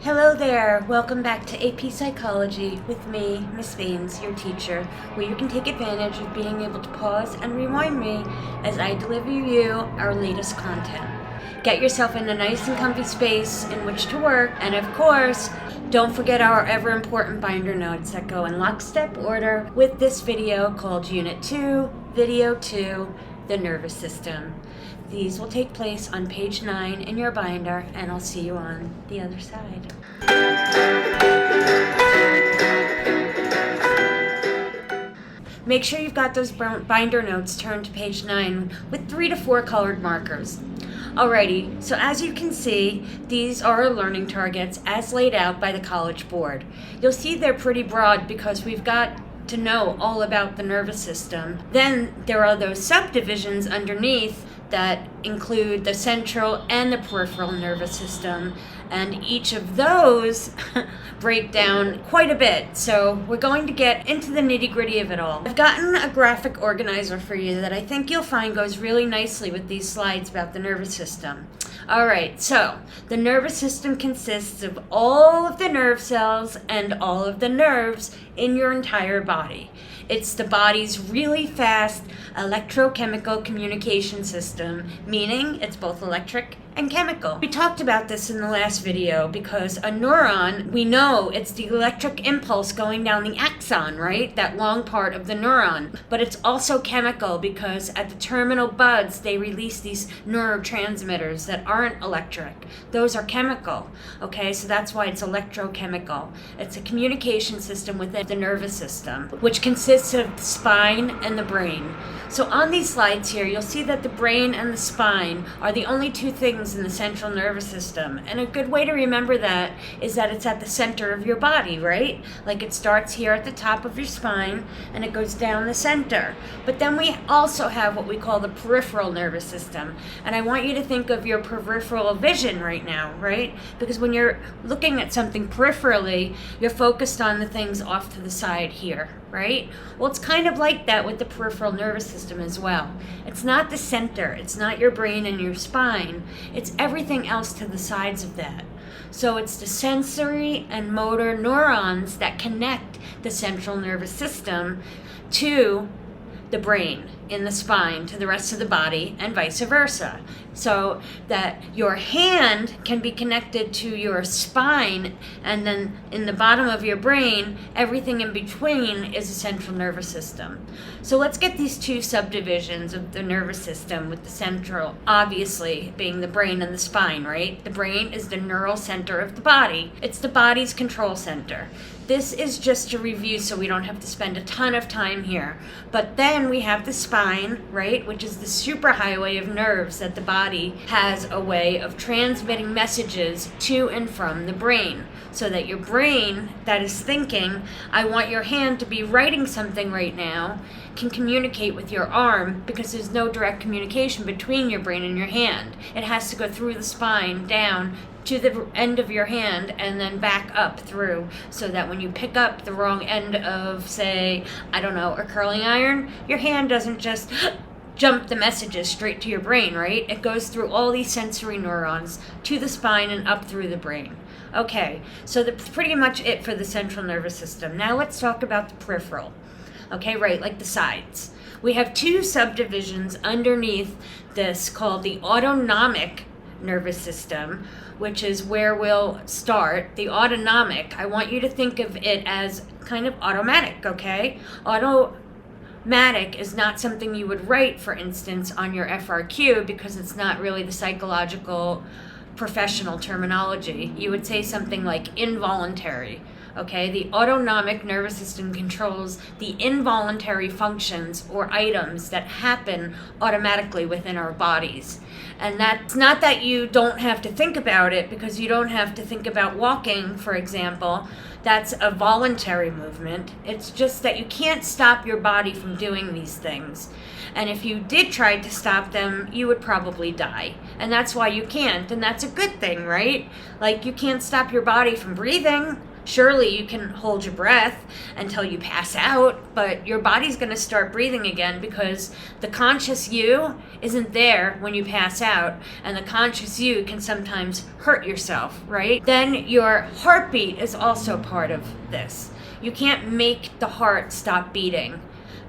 Hello there, welcome back to AP Psychology with me, Miss Baines, your teacher, where you can take advantage of being able to pause and rewind me as I deliver you our latest content. Get yourself in a nice and comfy space in which to work, and of course, don't forget our ever important binder notes that go in lockstep order with this video called Unit 2, Video 2, the Nervous System. These will take place on page 9 in your binder, and I'll see you on the other side. Make sure you've got those binder notes turned to page 9 with 3 to 4 colored markers. Alrighty, so as you can see, these are our learning targets as laid out by the College Board. You'll see they're pretty broad because we've got to know all about the nervous system. Then there are those subdivisions underneath that include the central and the peripheral nervous system, and each of those break down quite a bit. So we're going to get into the nitty-gritty of it all. I've gotten a graphic organizer for you that I think you'll find goes really nicely with these slides about the nervous system. Alright, so the nervous system consists of all of the nerve cells and all of the nerves in your entire body. It's the body's really fast electrochemical communication system, meaning it's both electric and chemical. We talked about this in the last video because a neuron, we know it's the electric impulse going down the axon, right? That long part of the neuron. But it's also chemical because at the terminal buds, they release these neurotransmitters that aren't electric. Those are chemical, okay? So that's why it's electrochemical. It's a communication system within the nervous system, which consists of the spine and the brain. So on these slides here, you'll see that the brain and the spine are the only two things in the central nervous system. And a good way to remember that is that it's at the center of your body, right? Like it starts here at the top of your spine and it goes down the center. But then we also have what we call the peripheral nervous system. And I want you to think of your peripheral vision right now, right? Because when you're looking at something peripherally, you're focused on the things off to the side here, right? Well, it's kind of like that with the peripheral nervous system as well. It's not the center, it's not your brain and your spine, it's everything else to the sides of that. So it's the sensory and motor neurons that connect the central nervous system to the brain in the spine to the rest of the body and vice versa. So that your hand can be connected to your spine, and then in the bottom of your brain, everything in between is a central nervous system. So let's get these two subdivisions of the nervous system with the central obviously being the brain and the spine, right? The brain is the neural center of the body. It's the body's control center. This is just a review so we don't have to spend a ton of time here. But then we have the spine, right, which is the superhighway of nerves that the body has a way of transmitting messages to and from the brain. So that your brain that is thinking, I want your hand to be writing something right now, can communicate with your arm because there's no direct communication between your brain and your hand. It has to go through the spine down to the end of your hand and then back up through, so that when you pick up the wrong end of, say, I don't know, a curling iron, your hand doesn't just jump the messages straight to your brain, right? It goes through all these sensory neurons to the spine and up through the brain. Okay, so that's pretty much it for the central nervous system. Now let's talk about the peripheral. Okay, right, like the sides. We have two subdivisions underneath this called the autonomic nervous system, which is where we'll start. The autonomic, I want you to think of it as kind of automatic, okay? Automatic is not something you would write, for instance, on your FRQ because it's not really the psychological professional terminology. You would say something like involuntary. Okay, the autonomic nervous system controls the involuntary functions or items that happen automatically within our bodies. And that's not that you don't have to think about it, because you don't have to think about walking, for example. That's a voluntary movement. It's just that you can't stop your body from doing these things. And if you did try to stop them, you would probably die. And that's why you can't. And that's a good thing, right? Like, you can't stop your body from breathing. Surely you can hold your breath until you pass out, but your body's going to start breathing again because the conscious you isn't there when you pass out, and the conscious you can sometimes hurt yourself, right? Then your heartbeat is also part of this. You can't make the heart stop beating.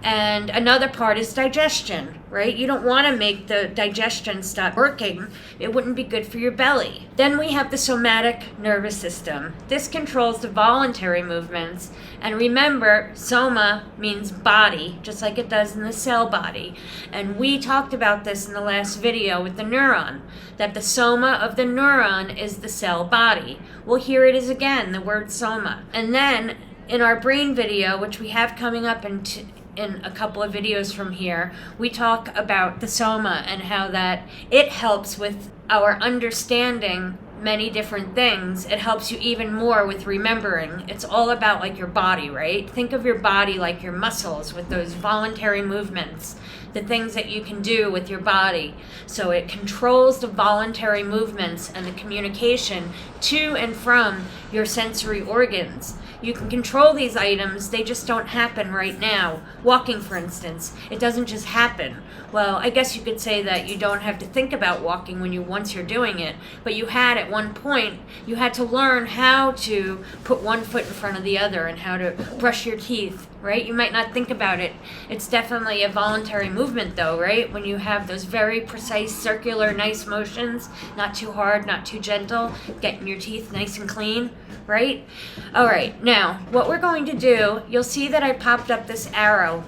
And another part is digestion, right? You don't want to make the digestion stop working. It wouldn't be good for your belly. Then we have the somatic nervous system. This controls the voluntary movements. And remember, soma means body, just like it does in the cell body. And we talked about this in the last video with the neuron, that the soma of the neuron is the cell body. Well, here it is again, the word soma. And then in our brain video, which we have coming up in a couple of videos from here, we talk about the soma and how that it helps with our understanding many different things. It helps you even more with remembering. It's all about like your body, right? Think of your body like your muscles with those voluntary movements, the things that you can do with your body. So it controls the voluntary movements and the communication to and from your sensory organs. You can control these items, they just don't happen right now. Walking, for instance, it doesn't just happen. Well, I guess you could say that you don't have to think about walking once you're doing it, but you had at one point, you had to learn how to put one foot in front of the other and how to brush your teeth, right? You might not think about it. It's definitely a voluntary movement though, right? When you have those very precise, circular, nice motions, not too hard, not too gentle, getting your teeth nice and clean, right? All right, now, what we're going to do, you'll see that I popped up this arrow,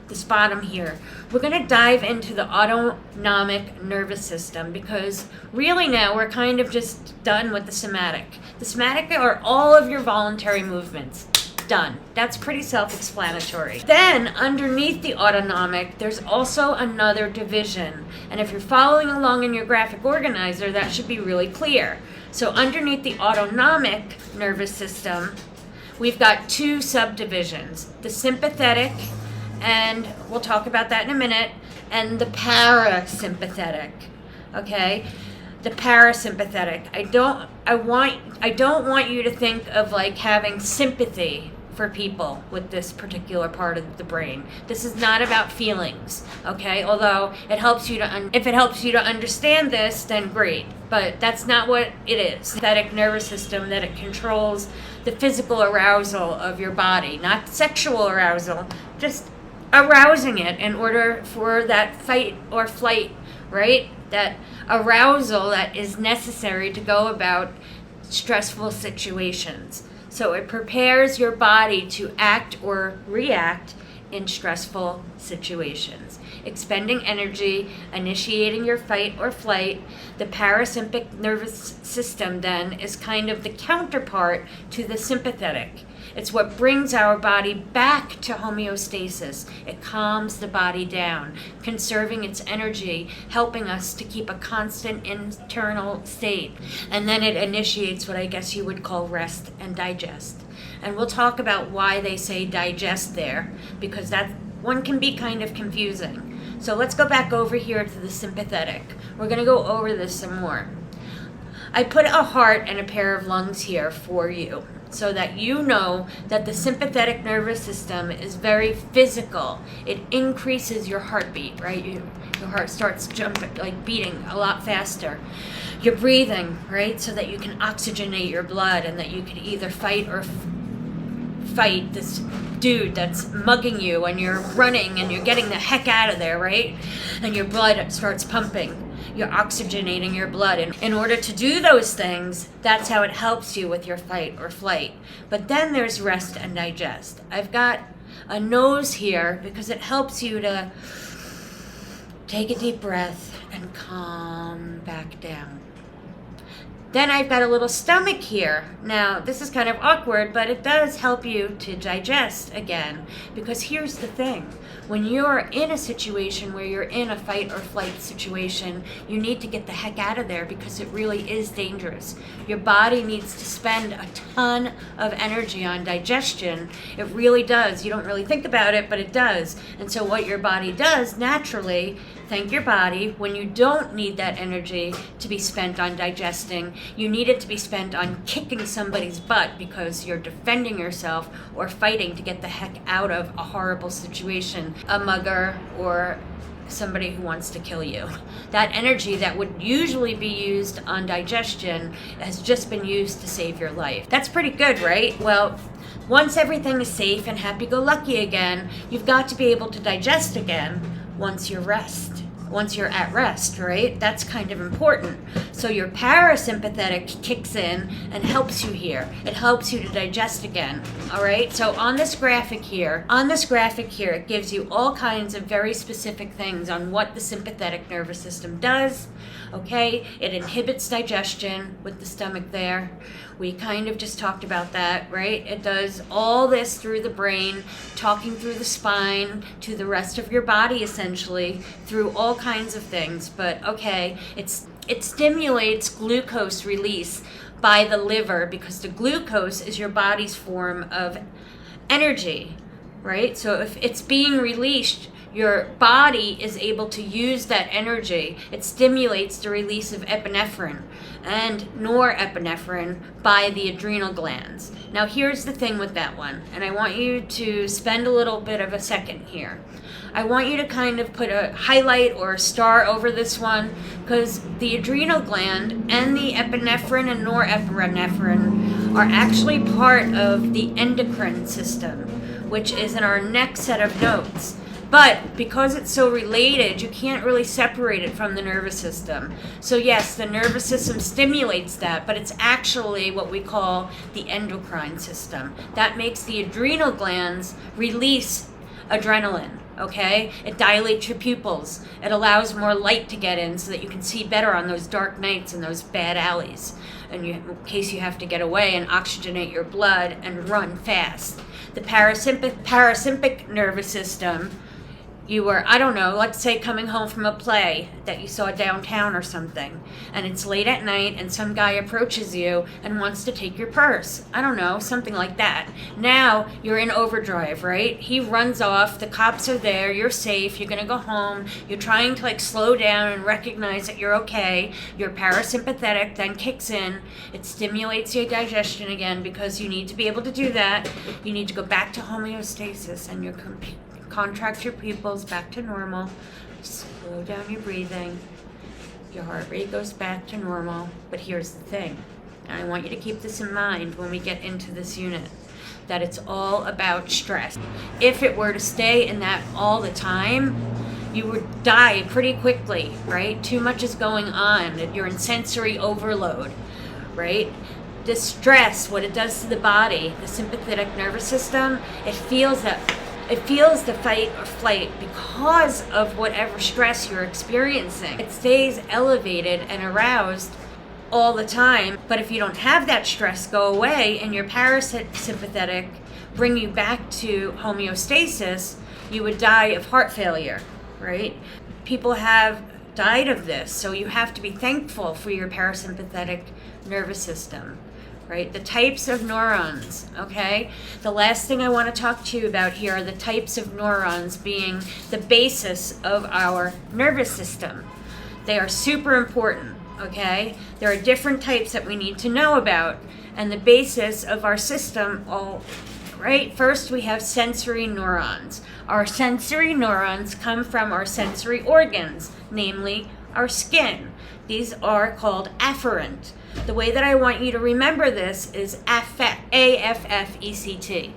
this bottom here. We're going to dive into the autonomic nervous system because really now we're kind of just done with the somatic. The somatic are all of your voluntary movements. Done. That's pretty self-explanatory. Then underneath the autonomic, there's also another division. And if you're following along in your graphic organizer, that should be really clear. So underneath the autonomic nervous system, we've got two subdivisions, the sympathetic, and we'll talk about that in a minute, and the parasympathetic, okay? The parasympathetic. I don't want you to think of like having sympathy for people with this particular part of the brain. This is not about feelings, okay? Although it helps you to, if it helps you to understand this, then great. But that's not what it is. Sympathetic nervous system, that it controls the physical arousal of your body, not sexual arousal, just arousing it in order for that fight or flight, right? That arousal that is necessary to go about stressful situations. So it prepares your body to act or react in stressful situations. Expending energy, initiating your fight or flight. The parasympathetic nervous system then is kind of the counterpart to the sympathetic. It's what brings our body back to homeostasis. It calms the body down, conserving its energy, helping us to keep a constant internal state. And then it initiates what I guess you would call rest and digest. And we'll talk about why they say digest there, because that one can be kind of confusing. So let's go back over here to the sympathetic. We're going to go over this some more. I put a heart and a pair of lungs here for you, so that you know that the sympathetic nervous system is very physical. It increases your heartbeat, right? Your heart starts jumping, like beating a lot faster. You're breathing, right? So that you can oxygenate your blood and that you can either fight or fight this dude that's mugging you, and you're running and you're getting the heck out of there, right? And your blood starts pumping. You're oxygenating your blood. And in order to do those things, that's how it helps you with your fight or flight. But then there's rest and digest. I've got a nose here because it helps you to take a deep breath and calm back down. Then I've got a little stomach here. Now, this is kind of awkward, but it does help you to digest again. Because here's the thing. When you're in a situation where you're in a fight or flight situation, you need to get the heck out of there because it really is dangerous. Your body needs to spend a ton of energy on digestion. It really does. You don't really think about it, but it does. And so what your body does naturally, thank your body when you don't need that energy to be spent on digesting. You need it to be spent on kicking somebody's butt because you're defending yourself or fighting to get the heck out of a horrible situation, a mugger or somebody who wants to kill you. That energy that would usually be used on digestion has just been used to save your life. That's pretty good, right? Well, once everything is safe and happy-go-lucky again, you've got to be able to digest again once you're at rest, right? That's kind of important. So your parasympathetic kicks in and helps you here. It helps you to digest again, all right? So on this graphic here, it gives you all kinds of very specific things on what the sympathetic nervous system does, okay? It inhibits digestion with the stomach there. We kind of just talked about that, right? It does all this through the brain, talking through the spine to the rest of your body, essentially, through all kinds of things. But okay, it stimulates glucose release by the liver because the glucose is your body's form of energy, right? So if it's being released, your body is able to use that energy. It stimulates the release of epinephrine and norepinephrine by the adrenal glands. Now here's the thing with that one, and I want you to spend a little bit of a second here. I want you to kind of put a highlight or a star over this one because the adrenal gland and the epinephrine and norepinephrine are actually part of the endocrine system, which is in our next set of notes. But because it's so related, you can't really separate it from the nervous system. So yes, the nervous system stimulates that, but it's actually what we call the endocrine system. That makes the adrenal glands release adrenaline, okay? It dilates your pupils. It allows more light to get in so that you can see better on those dark nights and those bad alleys, and in case you have to get away and oxygenate your blood and run fast. The parasympathetic nervous system, you were, I don't know, let's say coming home from a play that you saw downtown or something, and it's late at night and some guy approaches you and wants to take your purse. I don't know, something like that. Now you're in overdrive, right? He runs off, the cops are there, you're safe, you're gonna go home, you're trying to slow down and recognize that you're okay. Your parasympathetic then kicks in, it stimulates your digestion again because you need to be able to do that. You need to go back to homeostasis and your contract your pupils back to normal, slow down your breathing, your heart rate goes back to normal. But here's the thing, and I want you to keep this in mind when we get into this unit, that it's all about stress. If it were to stay in that all the time, you would die pretty quickly, right? Too much is going on, you're in sensory overload, right? The stress, what it does to the body, the sympathetic nervous system, it feels the fight or flight because of whatever stress you're experiencing. It stays elevated and aroused all the time, but if you don't have that stress go away and your parasympathetic bring you back to homeostasis, you would die of heart failure, right? People have died of this, so you have to be thankful for your parasympathetic nervous system. Right? The types of neurons, okay? The last thing I want to talk to you about here are the types of neurons being the basis of our nervous system. They are super important, okay? There are different types that we need to know about, and the basis of our system, right? First, we have sensory neurons. Our sensory neurons come from our sensory organs, namely our skin. These are called afferent. The way that I want you to remember this is affect, A-F-F-E-C-T.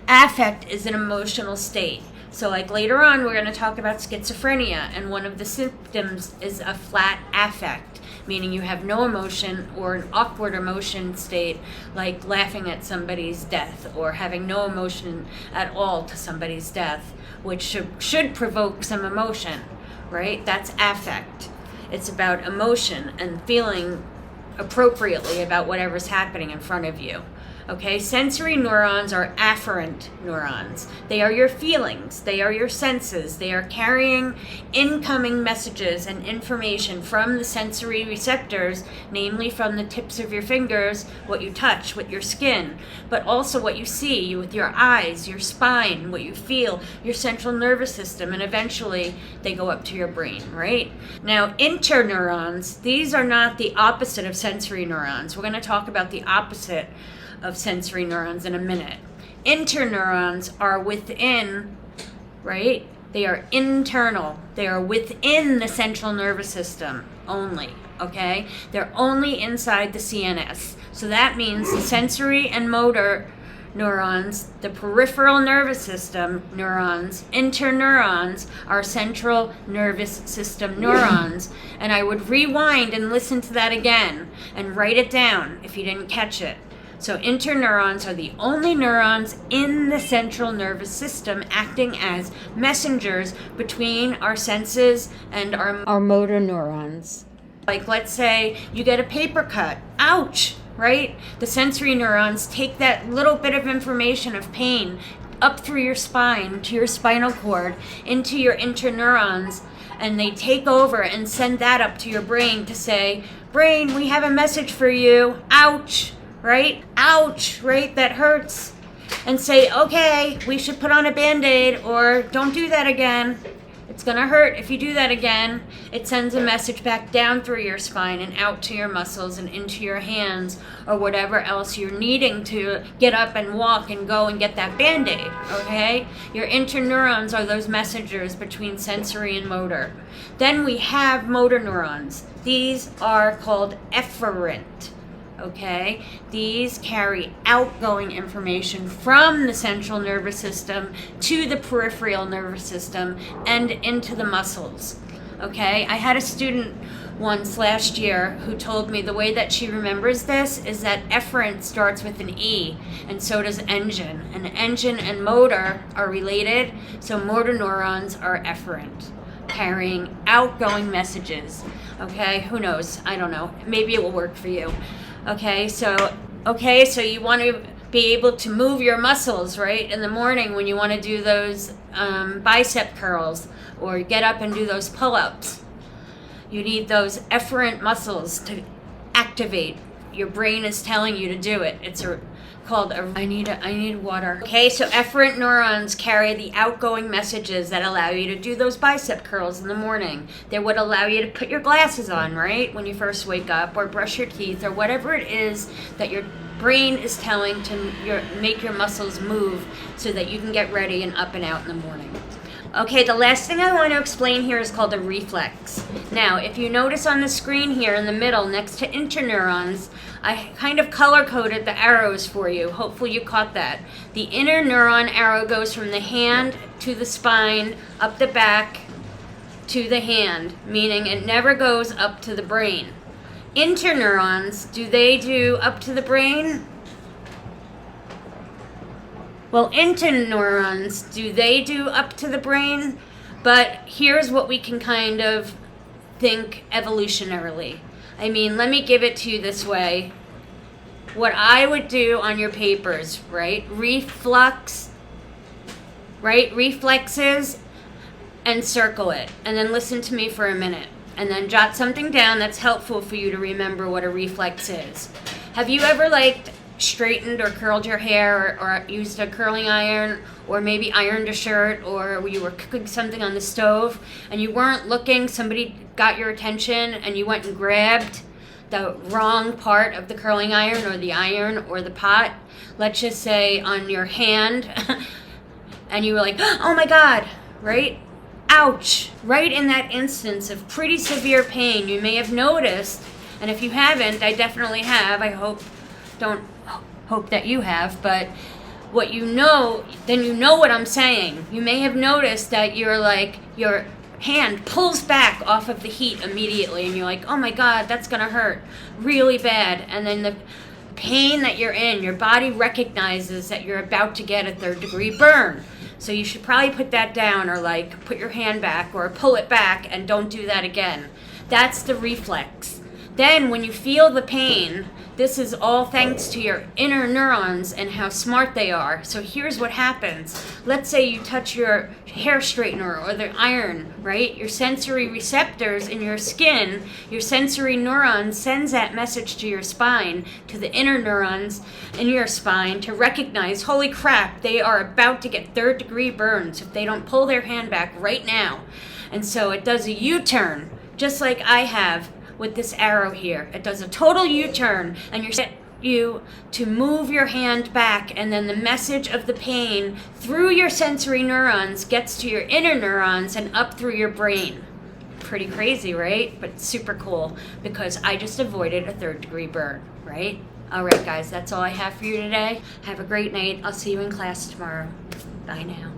Affect is an emotional state. So like later on, we're going to talk about schizophrenia, and one of the symptoms is a flat affect, meaning you have no emotion or an awkward emotion state, like laughing at somebody's death or having no emotion at all to somebody's death, which should provoke some emotion, right? That's affect. It's about emotion and feeling appropriately about whatever's happening in front of you. Okay, sensory neurons are afferent neurons. They are your feelings, they are your senses, they are carrying incoming messages and information from the sensory receptors, namely from the tips of your fingers, what you touch with your skin, but also what you see with your eyes, your spine, what you feel, your central nervous system, and eventually they go up to your brain, right? Now, interneurons, these are not the opposite of sensory neurons. We're going to talk about the opposite of sensory neurons in a minute. Interneurons are within, right? They are internal. They are within the central nervous system only, okay? They're only inside the CNS. So that means the sensory and motor neurons, the peripheral nervous system neurons, interneurons are central nervous system neurons. And I would rewind and listen to that again and write it down if you didn't catch it. So interneurons are the only neurons in the central nervous system acting as messengers between our senses and our motor neurons. Like, let's say you get a paper cut. Ouch, right? The sensory neurons take that little bit of information of pain up through your spine, to your spinal cord, into your interneurons, and they take over and send that up to your brain to say, brain, we have a message for you. Ouch. Right? Ouch, right? That hurts. And say, okay, we should put on a Band-Aid, or don't do that again. It's going to hurt if you do that again. It sends a message back down through your spine and out to your muscles and into your hands, or whatever else you're needing to get up and walk and go and get that Band-Aid, okay? Your interneurons are those messengers between sensory and motor. Then we have motor neurons. These are called efferent. Okay, these carry outgoing information from the central nervous system to the peripheral nervous system and into the muscles. Okay, I had a student once last year who told me the way that she remembers this is that efferent starts with an E, and so does engine. And engine and motor are related, so motor neurons are efferent, carrying outgoing messages. Okay, who knows? I don't know. Maybe it will work for you. Okay, so you want to be able to move your muscles, right? In the morning when you want to do those bicep curls or get up and do those pull-ups. You need those efferent muscles to activate. Your brain is telling you to do it. It's called I need water. Okay, so efferent neurons carry the outgoing messages that allow you to do those bicep curls in the morning. They would allow you to put your glasses on, right, when you first wake up, or brush your teeth, or whatever it is that your brain is telling to make your muscles move so that you can get ready and up and out in the morning. Okay, the last thing I want to explain here is called a reflex. Now, if you notice on the screen here in the middle next to interneurons, I kind of color-coded the arrows for you. Hopefully you caught that. The inner neuron arrow goes from the hand to the spine, up the back to the hand, meaning it never goes up to the brain. Interneurons, do they do up to the brain? Well, interneurons, do they do up to the brain? But here's what we can kind of think evolutionarily. I mean, let me give it to you this way. What I would do on your papers, right? Reflexes, and circle it. And then listen to me for a minute. And then jot something down that's helpful for you to remember what a reflex is. Have you ever, straightened or curled your hair, or used a curling iron, or maybe ironed a shirt, or you were cooking something on the stove and you weren't looking, somebody got your attention and you went and grabbed the wrong part of the curling iron or the iron or the pot, let's just say on your hand, and you were like, oh my God, right? Ouch, right in that instance of pretty severe pain. You may have noticed, and if you haven't, I definitely have, don't hope that you have, but what you know, then you know what I'm saying. You may have noticed that your hand pulls back off of the heat immediately, and you're like, oh my God, that's gonna hurt really bad. And then the pain that you're in, your body recognizes that you're about to get a 3rd-degree burn. So you should probably put that down, or put your hand back or pull it back and don't do that again. That's the reflex. Then when you feel the pain, this is all thanks to your inner neurons and how smart they are. So here's what happens. Let's say you touch your hair straightener or the iron, right? Your sensory receptors in your skin, your sensory neuron sends that message to your spine, to the inner neurons in your spine to recognize, holy crap, they are about to get third-degree burns if they don't pull their hand back right now. And so it does a U-turn, just like I have with this arrow here. It does a total U-turn, and you to move your hand back, and then the message of the pain through your sensory neurons gets to your inner neurons and up through your brain. Pretty crazy, right? But super cool, because I just avoided a third-degree burn, right? All right, guys, that's all I have for you today. Have a great night. I'll see you in class tomorrow. Bye now.